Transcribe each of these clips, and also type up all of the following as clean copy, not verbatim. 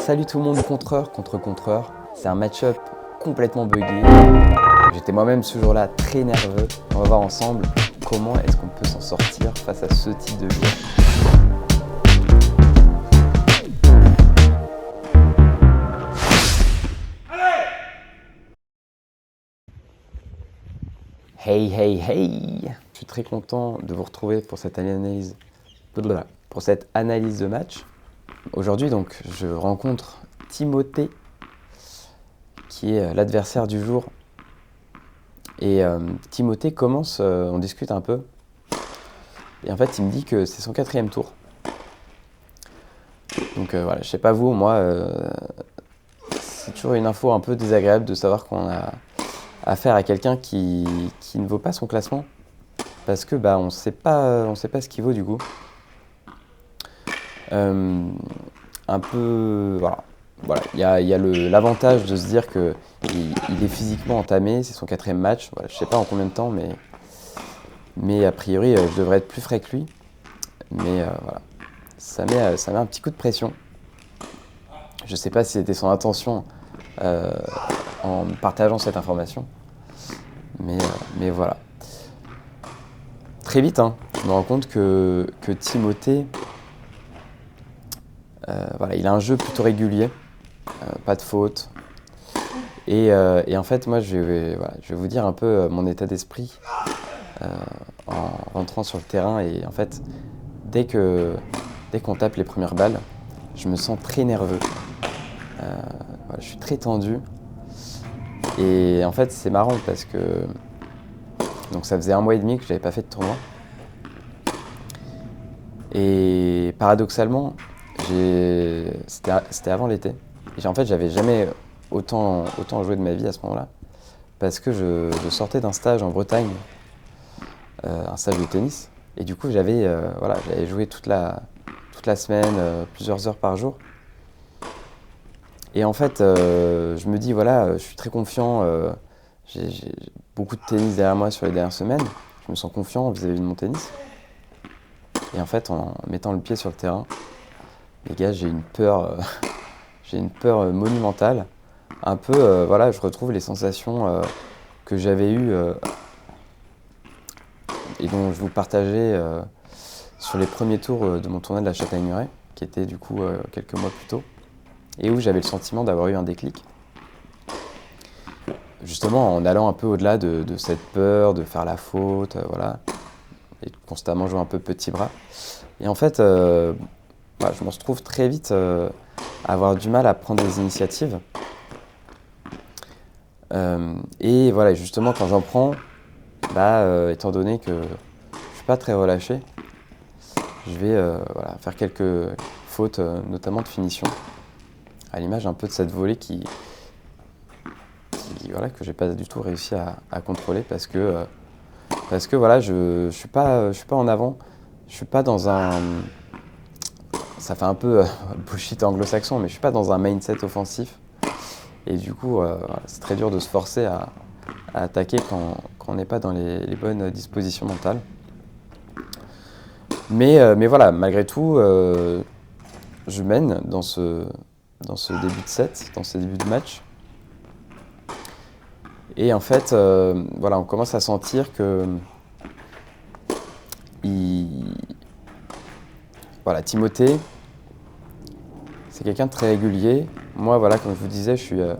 Salut tout le monde, contreur contre contreur. C'est un match-up complètement buggé. J'étais moi-même ce jour-là très nerveux. On va voir ensemble comment est-ce qu'on peut s'en sortir face à ce type de jeu. Hey hey hey! Je suis très content de vous retrouver pour cette analyse de match. Aujourd'hui donc je rencontre Timothée qui est l'adversaire du jour. Et Timothée commence, on discute un peu. Et en fait il me dit que c'est son 4e tour. Donc voilà, je sais pas vous, moi c'est toujours une info un peu désagréable de savoir qu'on a affaire à quelqu'un qui ne vaut pas son classement. Parce que on sait pas ce qu'il vaut du coup. Un peu voilà, il y a l'avantage de se dire que il est physiquement entamé, c'est son 4e match. Voilà, je sais pas en combien de temps, mais a priori je devrais être plus frais que lui. Mais voilà, ça met un petit coup de pression. Je sais pas si c'était son intention en partageant cette information, mais voilà. Très vite, je me rends compte que Timothée, voilà, il a un jeu plutôt régulier, pas de faute. Et en fait, moi, je vais vous dire un peu mon état d'esprit en rentrant sur le terrain. Et en fait, dès qu'on tape les premières balles, je me sens très nerveux. Voilà, je suis très tendu. Et en fait, c'est marrant parce que donc ça faisait 1 mois et demi que j'avais pas fait de tournoi. Et paradoxalement, c'était avant l'été. Et en fait, j'avais jamais autant joué de ma vie à ce moment-là. Parce que je sortais d'un stage en Bretagne, un stage de tennis. Et du coup, j'avais joué toute la semaine, plusieurs heures par jour. Et en fait, je me dis, voilà, je suis très confiant. J'ai beaucoup de tennis derrière moi sur les dernières semaines. Je me sens confiant vis-à-vis de mon tennis. Et en fait, en mettant le pied sur le terrain, les gars, j'ai une peur monumentale. Un peu, je retrouve les sensations que j'avais eues et dont je vous partageais sur les premiers tours de mon tournoi de la Châtaigneraie, qui était du coup quelques mois plus tôt, et où j'avais le sentiment d'avoir eu un déclic. Justement, en allant un peu au-delà de cette peur de faire la faute, voilà, et constamment jouer un peu petit bras. Et en fait, je me retrouve très vite à avoir du mal à prendre des initiatives. Et voilà, justement, quand j'en prends, étant donné que je suis pas très relâché, je vais faire quelques fautes, notamment de finition, à l'image un peu de cette volée que j'ai pas du tout réussi à contrôler parce que voilà, je suis pas en avant, je suis pas dans un, ça fait un peu bullshit anglo-saxon, mais je suis pas dans un mindset offensif. Et du coup, c'est très dur de se forcer à attaquer quand on n'est pas dans les bonnes dispositions mentales. Mais voilà, malgré tout, je mène dans ce début de set, dans ce début de match. Et en fait, on commence à sentir que Timothée, c'est quelqu'un de très régulier. Moi, voilà, comme je vous disais, je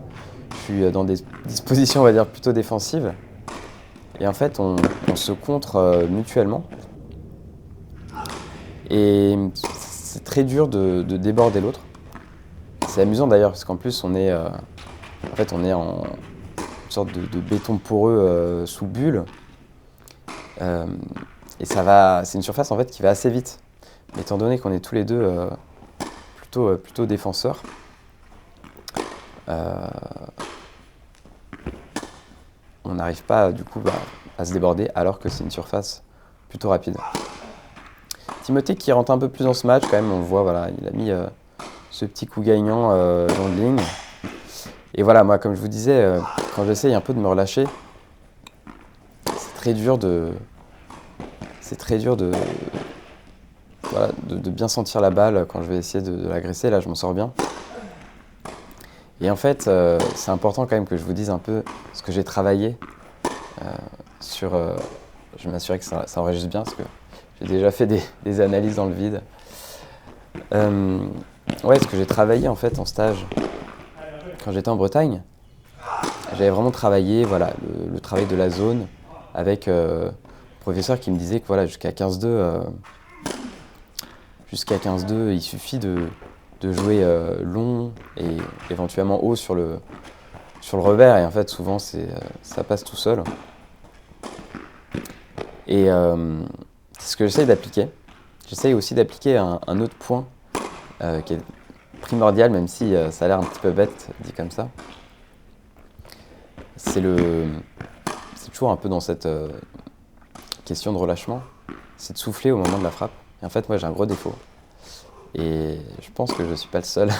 suis dans des dispositions, on va dire, plutôt défensives. Et en fait, on se contre mutuellement. Et c'est très dur de déborder l'autre. C'est amusant d'ailleurs, parce qu'en plus, on est en sorte de béton poreux sous bulle. Et c'est une surface en fait qui va assez vite. Mais étant donné qu'on est tous les deux plutôt défenseurs, on n'arrive pas du coup à se déborder alors que c'est une surface plutôt rapide. Timothée qui rentre un peu plus dans ce match quand même, on le voit, voilà, il a mis ce petit coup gagnant dans de ligne. Et voilà, moi comme je vous disais, quand j'essaye un peu de me relâcher, c'est très dur de bien sentir la balle quand je vais essayer de l'agresser. Là je m'en sors bien. Et en fait, c'est important quand même que je vous dise un peu ce que j'ai travaillé sur... je vais m'assurer que ça enregistre bien parce que j'ai déjà fait des analyses dans le vide. Ouais, ce que j'ai travaillé en fait en stage quand j'étais en Bretagne, j'avais vraiment travaillé voilà, le travail de la zone avec un professeur qui me disait que voilà, jusqu'à 15-2, il suffit de jouer long et éventuellement haut sur le revers. Et en fait, souvent, ça passe tout seul. Et c'est ce que j'essaye d'appliquer. J'essaye aussi d'appliquer un autre point qui est primordial, même si ça a l'air un petit peu bête dit comme ça. C'est toujours un peu dans cette question de relâchement, c'est de souffler au moment de la frappe. Et en fait, moi, j'ai un gros défaut. Et je pense que je ne suis pas le seul.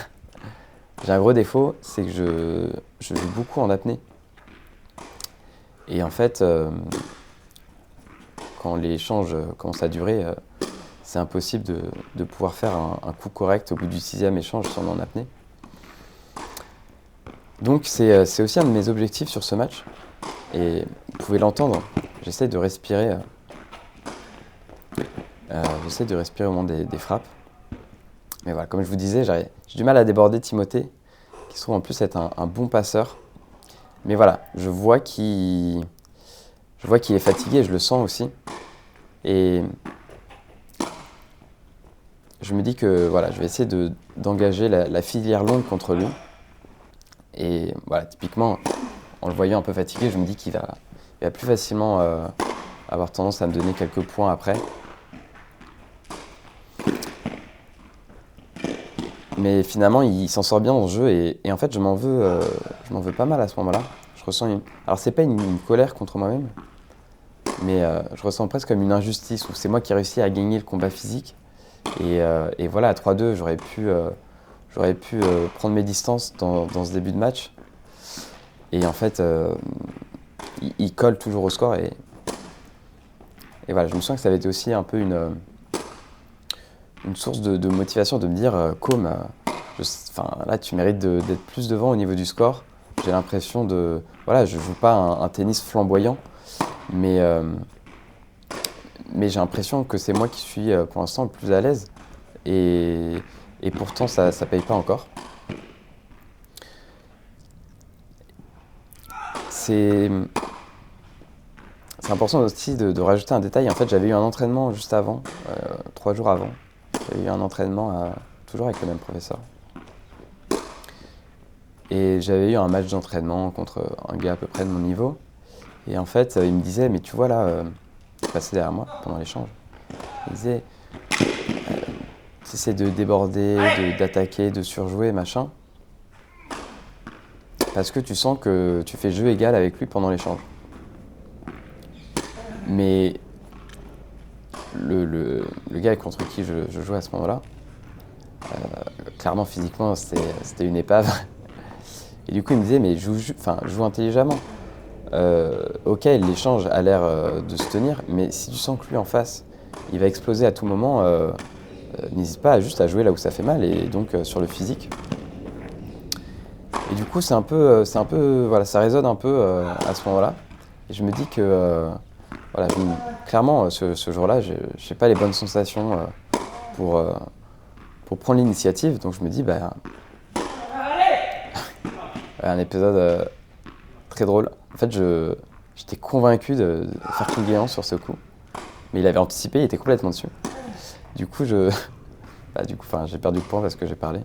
J'ai un gros défaut, c'est que je joue beaucoup en apnée. Et en fait, quand les échanges commencent à durer, c'est impossible de pouvoir faire un coup correct au bout du 6e échange si on est en apnée. Donc c'est aussi un de mes objectifs sur ce match. Et vous pouvez l'entendre, j'essaie de respirer. J'essaie de respirer au moment des frappes. Mais voilà, comme je vous disais, j'ai du mal à déborder Timothée, qui se trouve en plus être un bon passeur. Mais voilà, je vois qu'il est fatigué, je le sens aussi. Et je me dis que voilà, je vais essayer d'engager la filière longue contre lui. Et voilà, typiquement, en le voyant un peu fatigué, je me dis qu'il va plus facilement avoir tendance à me donner quelques points après. Mais finalement, il s'en sort bien dans ce jeu et en fait, je m'en veux pas mal à ce moment-là. Je ressens alors c'est pas une colère contre moi-même, mais je ressens presque comme une injustice où c'est moi qui ai réussi à gagner le combat physique. Et voilà, à 3-2, j'aurais pu prendre mes distances dans ce début de match. Et en fait, il colle toujours au score et voilà, je me sens que ça avait été aussi un peu une source de motivation de me dire Com, là tu mérites d'être plus devant au niveau du score. J'ai l'impression voilà, je joue pas un tennis flamboyant, mais j'ai l'impression que c'est moi qui suis pour l'instant le plus à l'aise et pourtant ça paye pas encore. C'est important aussi de rajouter un détail. En fait, j'avais eu un entraînement juste avant, 3 jours avant. J'avais eu un entraînement toujours avec le même professeur. Et j'avais eu un match d'entraînement contre un gars à peu près de mon niveau. Et en fait, il me disait, mais tu vois là, il passait derrière moi pendant l'échange. Il disait, t'essaies de déborder, d'attaquer, de surjouer, machin. Parce que tu sens que tu fais jeu égal avec lui pendant l'échange. Mais le gars contre qui je jouais à ce moment-là, clairement physiquement c'était une épave. Et du coup il me disait mais joue intelligemment. Ok, l'échange a l'air de se tenir, mais si tu sens que lui en face il va exploser à tout moment, n'hésite pas juste à jouer là où ça fait mal et donc sur le physique. Et du coup c'est un peu voilà, ça résonne un peu à ce moment-là. Et je me dis que voilà, clairement ce jour-là j'ai pas les bonnes sensations pour prendre l'initiative, donc je me dis un épisode très drôle. En fait j'étais convaincu de faire tout le gagnant sur ce coup, mais il avait anticipé, il était complètement dessus. Du coup j'ai perdu le point parce que j'ai parlé.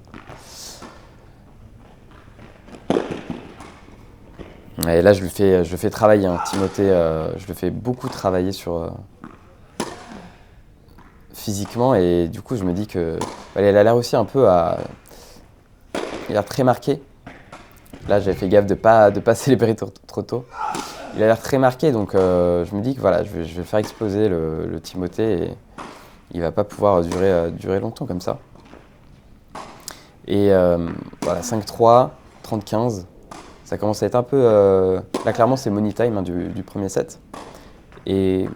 Et là, je le fais travailler, hein. Timothée, je le fais beaucoup travailler sur physiquement, et du coup, je me dis que elle a l'air aussi un peu il a l'air très marqué. Là, j'avais fait gaffe de pas célébrer trop tôt. Il a l'air très marqué, donc je me dis que voilà, je vais faire exploser le Timothée et il va pas pouvoir durer longtemps comme ça. Et voilà, 5-3, 30-15. Ça commence à être un peu... là, clairement, c'est money time du premier set. Et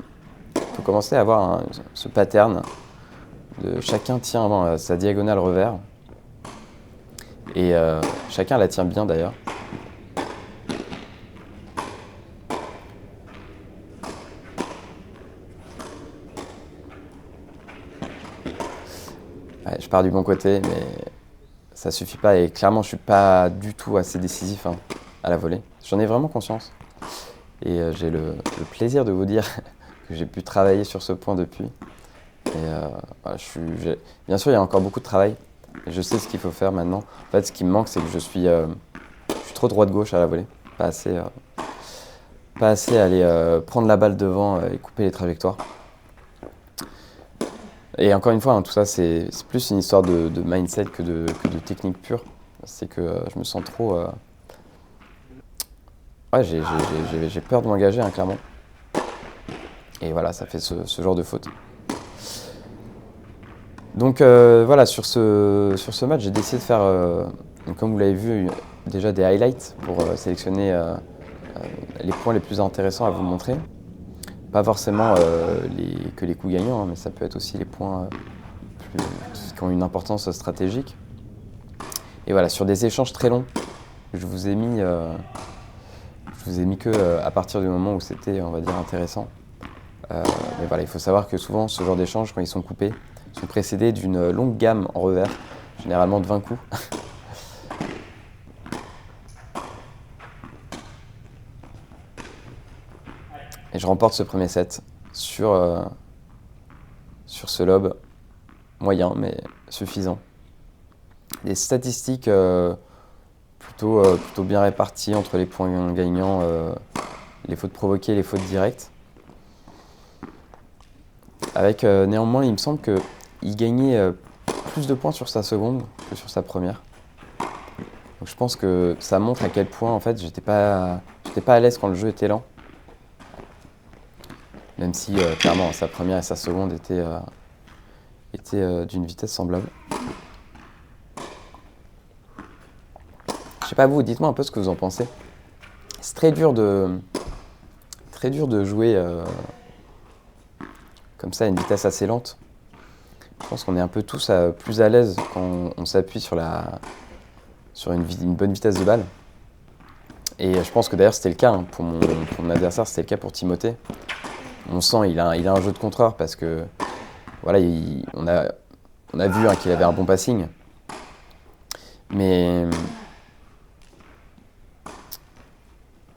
on peut commencer à avoir ce pattern de chacun tient sa diagonale revers. Et chacun la tient bien d'ailleurs. Ouais, je pars du bon côté, mais ça suffit pas. Et clairement, je suis pas du tout assez décisif à la volée. J'en ai vraiment conscience. Et j'ai le plaisir de vous dire que j'ai pu travailler sur ce point depuis. Et voilà, bien sûr, il y a encore beaucoup de travail. Et je sais ce qu'il faut faire maintenant. En fait, ce qui me manque, c'est que je suis trop droite-gauche à la volée. Pas assez aller prendre la balle devant et couper les trajectoires. Et encore une fois, hein, tout ça, c'est plus une histoire de mindset que de technique pure. C'est que je me sens trop... Ouais, j'ai peur de m'engager, hein, clairement. Et voilà, ça fait ce genre de faute. Donc voilà, sur ce match, j'ai décidé de faire, comme vous l'avez vu, déjà des highlights pour sélectionner les points les plus intéressants à vous montrer. Pas forcément que les coups gagnants, hein, mais ça peut être aussi les points qui ont une importance stratégique. Et voilà, sur des échanges très longs, je vous ai mis que à partir du moment où c'était, on va dire, intéressant. Mais voilà, il faut savoir que souvent, ce genre d'échanges, quand ils sont coupés, sont précédés d'une longue gamme en revers, généralement de 20 coups. Et je remporte ce premier set sur ce lob moyen, mais suffisant. Des statistiques plutôt bien réparties entre les points gagnants, les fautes provoquées et les fautes directes. Avec néanmoins, il me semble qu'il gagnait plus de points sur sa seconde que sur sa première. Donc je pense que ça montre à quel point en fait j'étais pas à l'aise quand le jeu était lent. Même si clairement sa première et sa seconde étaient d'une vitesse semblable. Je sais pas vous, dites-moi un peu ce que vous en pensez. C'est très dur de jouer comme ça à une vitesse assez lente. Je pense qu'on est un peu tous plus à l'aise quand on s'appuie sur une bonne vitesse de balle. Et je pense que d'ailleurs c'était le cas pour mon adversaire, c'était le cas pour Timothée. On sent il a un jeu de contreur parce que voilà, on a vu qu'il avait un bon passing. Mais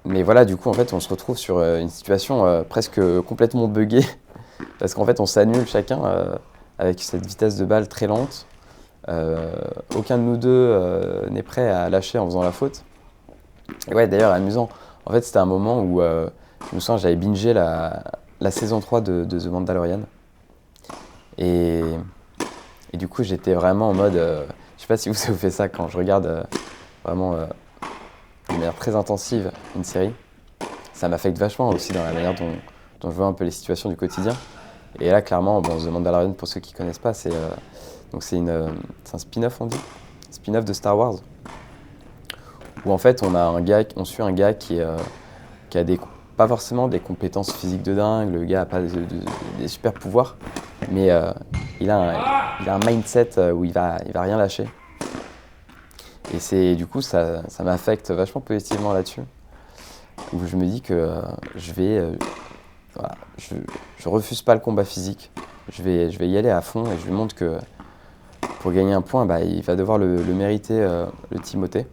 voilà, du coup, en fait, on se retrouve sur une situation presque complètement buggée. Parce qu'en fait, on s'annule chacun avec cette vitesse de balle très lente. Aucun de nous deux n'est prêt à lâcher en faisant la faute. Et ouais, d'ailleurs, amusant. En fait, c'était un moment où je me souviens, j'avais bingé la saison 3 de The Mandalorian. Et du coup, j'étais vraiment en mode... je sais pas si vous avez fait ça quand je regarde vraiment de manière très intensive une série. Ça m'affecte vachement aussi dans la manière dont je vois un peu les situations du quotidien. Et là, clairement, bon, The Mandalorian, pour ceux qui connaissent pas, c'est un spin-off, on dit, spin-off de Star Wars, où en fait, on suit un gars qui a pas forcément des compétences physiques de dingue, le gars a pas des super pouvoirs, mais il a un mindset où il va rien lâcher. Et du coup, ça m'affecte vachement positivement là-dessus, où je me dis que voilà, je refuse pas le combat physique, je vais y aller à fond et je lui montre que pour gagner un point, il va devoir le mériter, le Timothée.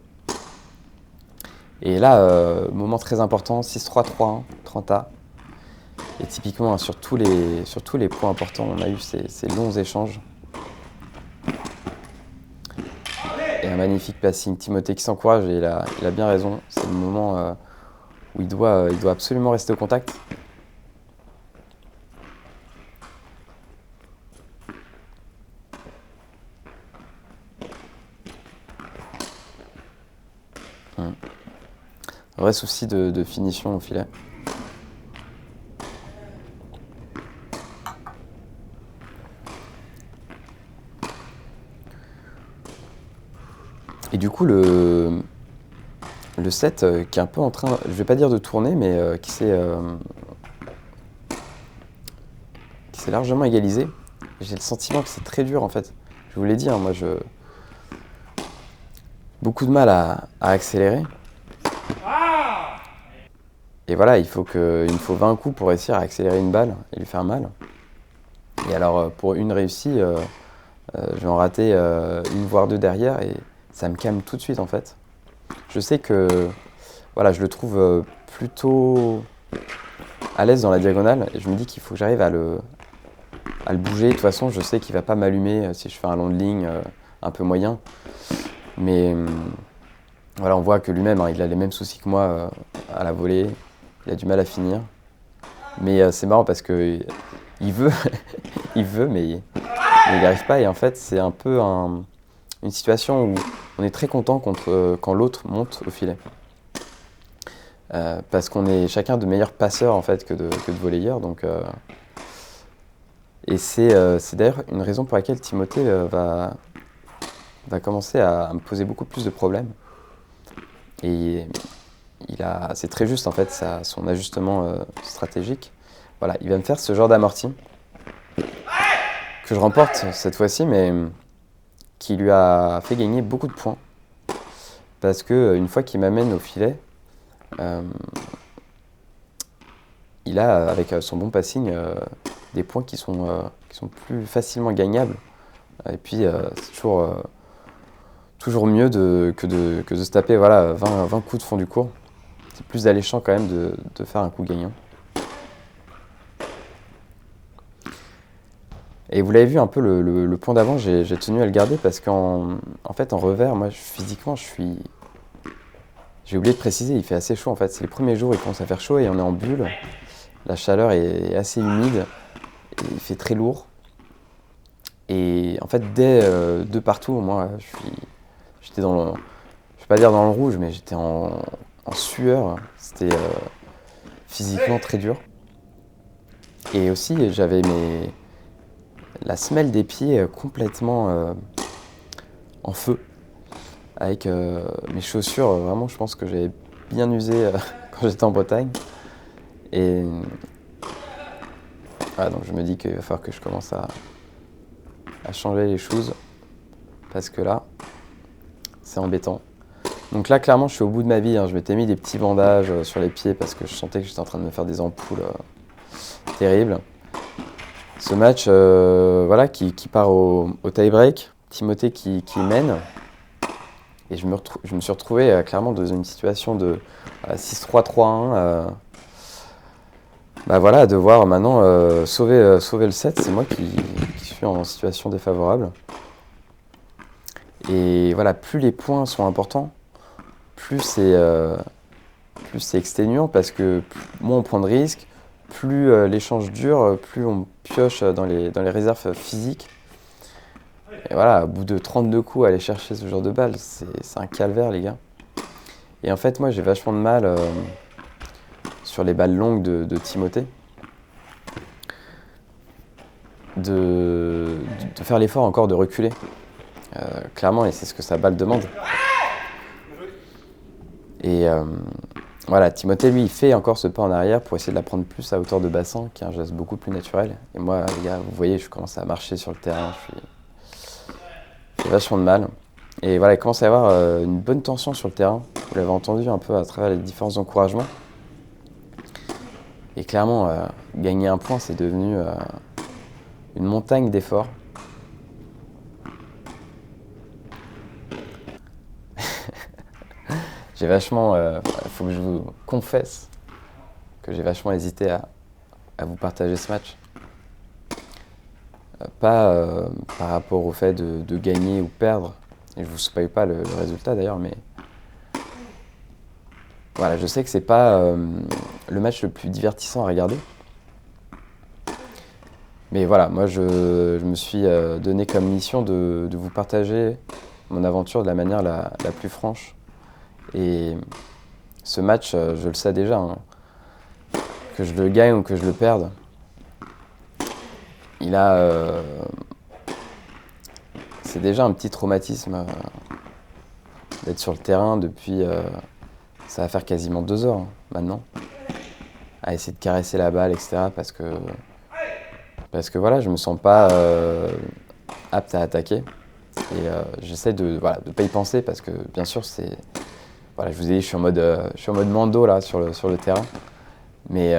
Et là, moment très important, 6-3, 3-1, 30A. Et typiquement, sur tous les points importants, on a eu ces longs échanges. Et un magnifique passing. Timothée qui s'encourage et il a bien raison. C'est le moment où il doit absolument rester au contact. Un vrai souci de finition au filet. Et du coup, le set qui est un peu en train, je vais pas dire de tourner, mais qui s'est largement égalisé. J'ai le sentiment que c'est très dur en fait. Je vous l'ai dit, hein, moi beaucoup de mal à accélérer. Et voilà, il me faut 20 coups pour réussir à accélérer une balle et lui faire mal. Et alors, pour une réussie, je vais en rater une voire deux derrière et ça me calme tout de suite en fait. Je sais que voilà, je le trouve plutôt à l'aise dans la diagonale et je me dis qu'il faut que j'arrive à le bouger. De toute façon, je sais qu'il va pas m'allumer si je fais un long de ligne un peu moyen. Mais voilà, on voit que lui-même, il a les mêmes soucis que moi à la volée. Il a du mal à finir. Mais c'est marrant parce que il veut, il veut, mais il n'y arrive pas. Et en fait, c'est un peu une situation où on est très content quand l'autre monte au filet. Parce qu'on est chacun de meilleurs passeurs en fait que de volleyeurs. Et c'est d'ailleurs une raison pour laquelle Timothée va commencer à me poser beaucoup plus de problèmes. Et c'est très juste en fait son ajustement stratégique. Voilà, il va me faire ce genre d'amorti que je remporte cette fois-ci, mais qui lui a fait gagner beaucoup de points. Parce que une fois qu'il m'amène au filet, il a, avec son bon passing, des points qui sont plus facilement gagnables. Et puis, c'est toujours mieux que de se taper 20 coups de fond du court. C'est plus alléchant quand même de faire un coup gagnant. Et vous l'avez vu un peu, le point d'avant, j'ai tenu à le garder parce qu'en fait, en revers, moi, physiquement, j'ai oublié de préciser, il fait assez chaud en fait. C'est les premiers jours, il commence à faire chaud et on est en bulle. La chaleur est assez humide et il fait très lourd. Et en fait, dès de partout, moi, j'étais je vais pas dire dans le rouge, mais j'étais en sueur. C'était physiquement très dur. Et aussi, j'avais la semelle des pieds complètement en feu. Avec mes chaussures, vraiment, je pense que j'avais bien usé quand j'étais en Bretagne. Et voilà, donc je me dis qu'il va falloir que je commence à changer les choses. Parce que là, c'est embêtant. Donc là, clairement, je suis au bout de ma vie. Je m'étais mis des petits bandages sur les pieds parce que je sentais que j'étais en train de me faire des ampoules terribles. Ce match qui part au tie-break, Timothée qui mène. Et je me suis retrouvé clairement dans une situation de 6-3-3-1. À devoir maintenant sauver le set. C'est moi qui suis en situation défavorable. Et voilà, plus les points sont importants, plus c'est exténuant parce que moins on prend de risques, plus l'échange dure, plus on pioche dans les réserves physiques. Et voilà, au bout de 32 coups, aller chercher ce genre de balle, c'est un calvaire, les gars. Et en fait, moi, j'ai vachement de mal sur les balles longues de Timothée de faire l'effort encore de reculer. Clairement, et c'est ce que sa balle demande. Et voilà, Timothée, lui, il fait encore ce pas en arrière pour essayer de la prendre plus à hauteur de bassin, qui est un geste beaucoup plus naturel. Et moi, les gars, vous voyez, je commence à marcher sur le terrain, j'ai vachement de mal. Et voilà, il commence à y avoir une bonne tension sur le terrain. Vous l'avez entendu un peu à travers les différents encouragements. Et clairement, gagner un point, c'est devenu une montagne d'efforts. J'ai vachement, faut que je vous confesse que j'ai vachement hésité à vous partager ce match. Pas par rapport au fait de gagner ou perdre, et je vous spoil pas le résultat d'ailleurs, mais voilà, je sais que c'est pas le match le plus divertissant à regarder. Mais voilà, moi je me suis donné comme mission de vous partager mon aventure de la manière la plus franche. Et ce match, je le sais déjà, que je le gagne ou que je le perde, c'est déjà un petit traumatisme d'être sur le terrain depuis, ça va faire quasiment 2 heures maintenant, à essayer de caresser la balle, etc. Parce que voilà, je me sens pas apte à attaquer. Et j'essaie de ne pas y penser parce que bien sûr, voilà, je vous ai dit, je suis en mode Mando là, sur le terrain. Mais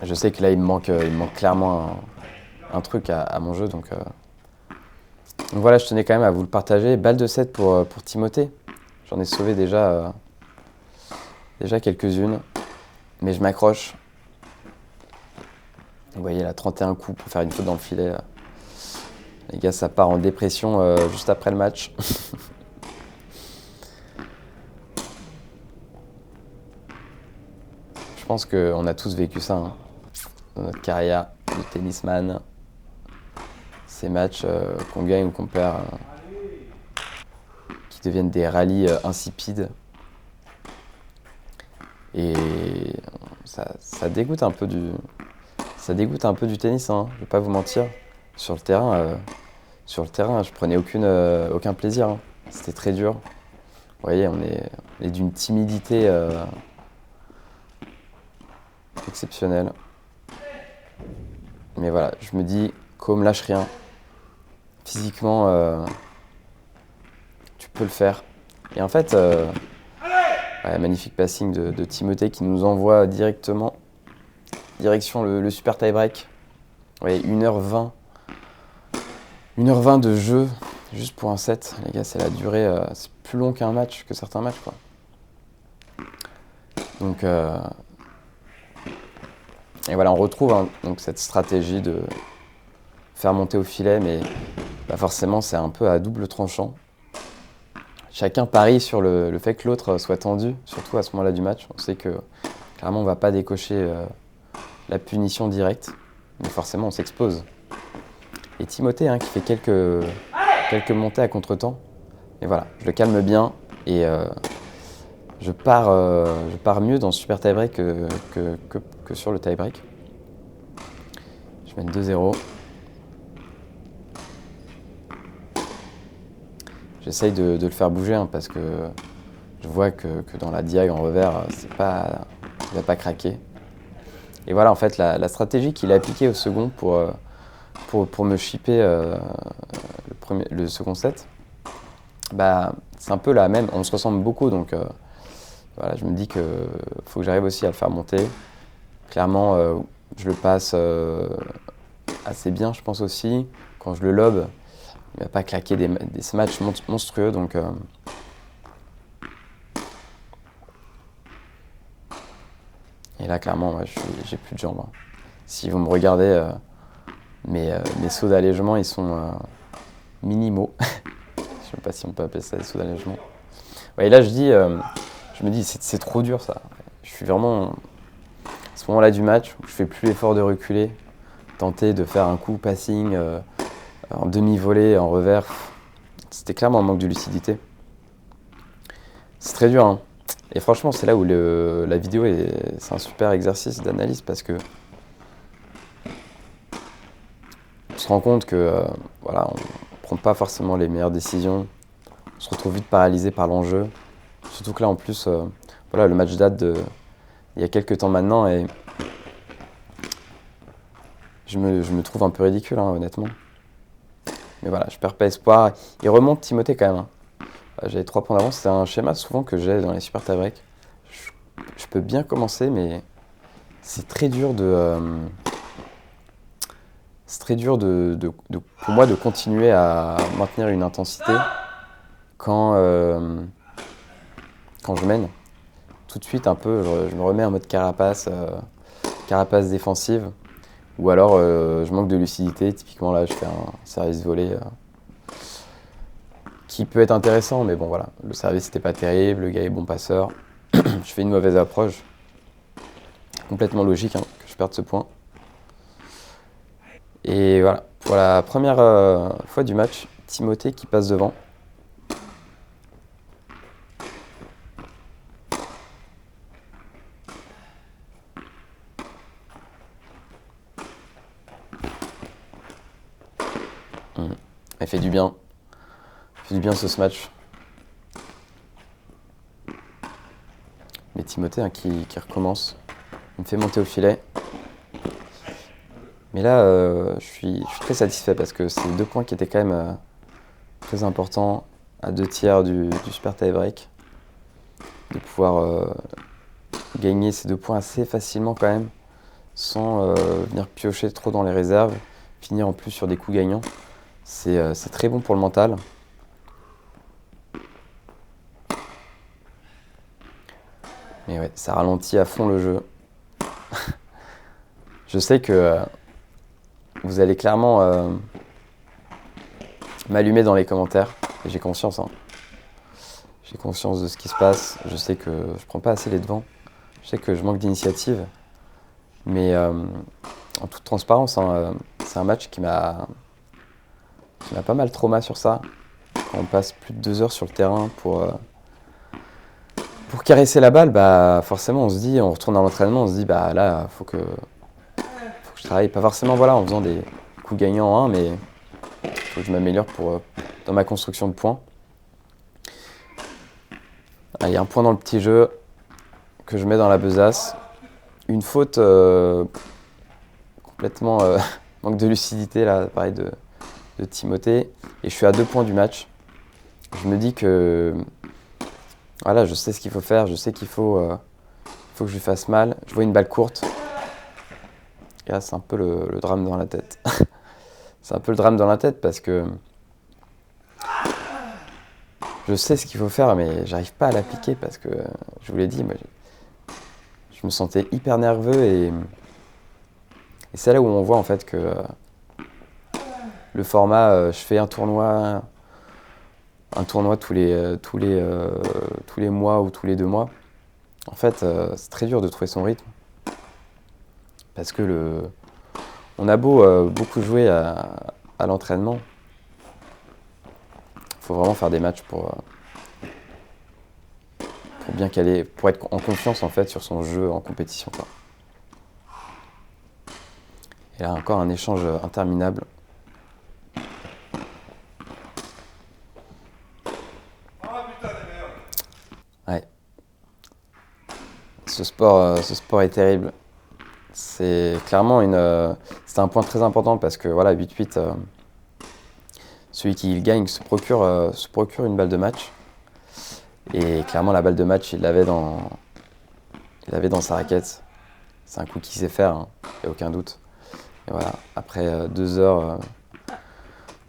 je sais que là, il me manque clairement un truc à mon jeu. Donc voilà, je tenais quand même à vous le partager. Balle de 7 pour Timothée. J'en ai sauvé déjà quelques-unes. Mais je m'accroche. Vous voyez là, 31 coups pour faire une faute dans le filet. Les gars, ça part en dépression juste après le match. Je pense qu'on a tous vécu ça dans notre carrière de tennisman. Ces matchs qu'on gagne ou qu'on perd, qui deviennent des rallyes insipides. Et ça dégoûte un peu du tennis, hein, je vais pas vous mentir. Sur le terrain, je prenais aucun plaisir, hein. C'était très dur. Vous voyez, on est d'une timidité exceptionnelle. Mais voilà, je me dis, Com, lâche rien. Physiquement, tu peux le faire. Et en fait, magnifique passing de Timothée qui nous envoie direction le super tie-break. Vous voyez, 1h20 de jeu juste pour un set. Les gars, c'est la durée, c'est plus long qu'un match, que certains matchs, quoi. Donc, et voilà, on retrouve donc cette stratégie de faire monter au filet, mais forcément, c'est un peu à double tranchant. Chacun parie sur le fait que l'autre soit tendu, surtout à ce moment-là du match. On sait que clairement, on ne va pas décocher la punition directe, mais forcément, on s'expose. Et Timothée, qui fait quelques montées à contre-temps. Et voilà, je le calme bien et je pars mieux dans ce super tie-break que sur le tie-break. Je mène 2-0. J'essaye de le faire bouger parce que je vois que dans la diag en revers, il ne va pas craquer. Et voilà, en fait, la stratégie qu'il a appliquée au second pour me shipper le second set, c'est un peu la même. On se ressemble beaucoup, donc voilà, je me dis qu'il faut que j'arrive aussi à le faire monter. Clairement, je le passe assez bien, je pense aussi. Quand je le lobe, il ne va pas claquer des matchs monstrueux. Donc, et là, clairement, j'ai plus de jambes, hein. Si vous me regardez, mes sauts d'allègement, ils sont minimaux. Je ne sais pas si on peut appeler ça des sauts d'allègement. Ouais, et là, je me dis, c'est trop dur ça. Je suis vraiment à ce moment-là du match où je fais plus l'effort de reculer, tenter de faire un coup passing en demi-volée, en revers. C'était clairement un manque de lucidité. C'est très dur, hein. Et franchement, c'est là où la vidéo c'est un super exercice d'analyse parce que on se rend compte que voilà, on prend pas forcément les meilleures décisions. On se retrouve vite paralysé par l'enjeu. Surtout que là, en plus, voilà, le match date il y a quelques temps maintenant et je me trouve un peu ridicule, hein, honnêtement. Mais voilà, je perds pas espoir. Il remonte Timothée quand même, hein. J'avais 3 points d'avance. C'est un schéma souvent que j'ai dans les super tie-break. Je peux bien commencer, mais c'est très dur pour moi de continuer à maintenir une intensité quand je mène. Tout de suite, un peu, je me remets en mode carapace défensive. Ou alors, je manque de lucidité. Typiquement, là, je fais un service volé qui peut être intéressant, mais bon, voilà. Le service n'était pas terrible, le gars est bon passeur. Je fais une mauvaise approche. Complètement logique, que je perde ce point. Et voilà, pour la première fois du match, Timothée qui passe devant. Elle fait du bien. Fait du bien ce match. Mais Timothée qui recommence. Il me fait monter au filet. Mais là, je suis très satisfait parce que c'est 2 points qui étaient quand même très important à 2/3 du super tie-break, de pouvoir gagner ces 2 points assez facilement quand même, sans venir piocher trop dans les réserves, finir en plus sur des coups gagnants. C'est très bon pour le mental. Mais ouais, ça ralentit à fond le jeu. Je sais que vous allez clairement m'allumer dans les commentaires. Et j'ai conscience, hein. J'ai conscience de ce qui se passe. Je sais que je prends pas assez les devants. Je sais que je manque d'initiative. Mais en toute transparence, hein, c'est un match qui m'a pas mal trauma sur ça. Quand on passe plus de 2 heures sur le terrain pour caresser la balle, bah forcément on retourne à l'entraînement, on se dit bah là faut que je travaille, pas forcément voilà en faisant des coups gagnants en 1, mais faut que je m'améliore dans ma construction de points. Il y a un point dans le petit jeu que je mets dans la besace. Une faute complètement manque de lucidité là, pareil de Timothée. Et je suis à 2 points du match. Je me dis que voilà, je sais ce qu'il faut faire, je sais qu'il faut que je lui fasse mal. Je vois une balle courte. Et là, c'est un peu le drame dans la tête. C'est un peu le drame dans la tête parce que je sais ce qu'il faut faire, mais j'arrive pas à l'appliquer parce que, je vous l'ai dit, moi, je me sentais hyper nerveux et c'est là où on voit en fait que le format, je fais un tournoi tous les mois ou tous les 2 mois. En fait, c'est très dur de trouver son rythme parce que on a beau beaucoup jouer à l'entraînement, il faut vraiment faire des matchs pour bien caler, pour être en confiance en fait sur son jeu en compétition, quoi. Et là encore un échange interminable. Ouais. Ce sport est terrible. C'est clairement c'est un point très important parce que voilà, 8-8, celui qui gagne se procure une balle de match. Et clairement, la balle de match, il l'avait dans sa raquette. C'est un coup qu'il sait faire, hein, y a aucun doute. Et voilà, après 2 heures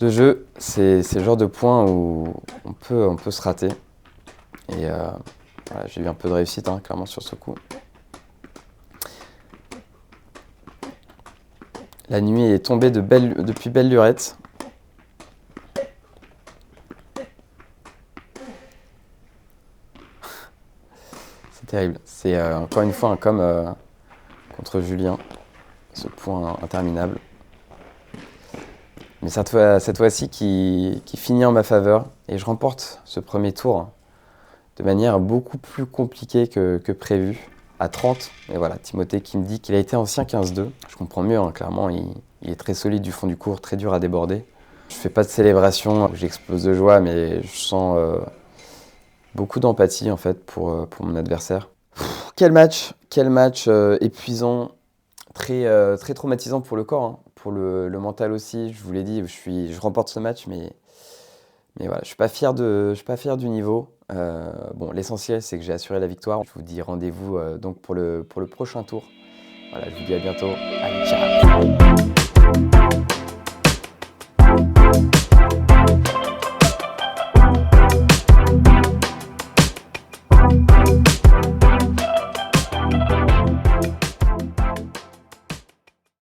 de jeu, c'est le genre de point où on peut se rater. Et voilà, j'ai eu un peu de réussite, hein, clairement, sur ce coup. La nuit est tombée depuis belle lurette. C'est terrible. C'est encore une fois un comme contre Julien, ce point interminable. Mais cette fois-ci qui finit en ma faveur et je remporte ce premier tour de manière beaucoup plus compliquée que prévu, à 30. Et voilà, Timothée qui me dit qu'il a été ancien 15-2. Je comprends mieux, hein, clairement, il est très solide du fond du court, très dur à déborder. Je fais pas de célébration, j'explose de joie, mais je sens beaucoup d'empathie en fait pour mon adversaire. Quel match épuisant, très traumatisant pour le corps, hein, pour le mental aussi. Je vous l'ai dit, je remporte ce match, mais voilà, je suis pas fier du niveau. Bon, l'essentiel c'est que j'ai assuré la victoire. Je vous dis rendez-vous donc pour le prochain tour. Voilà, je vous dis à bientôt. Allez, ciao.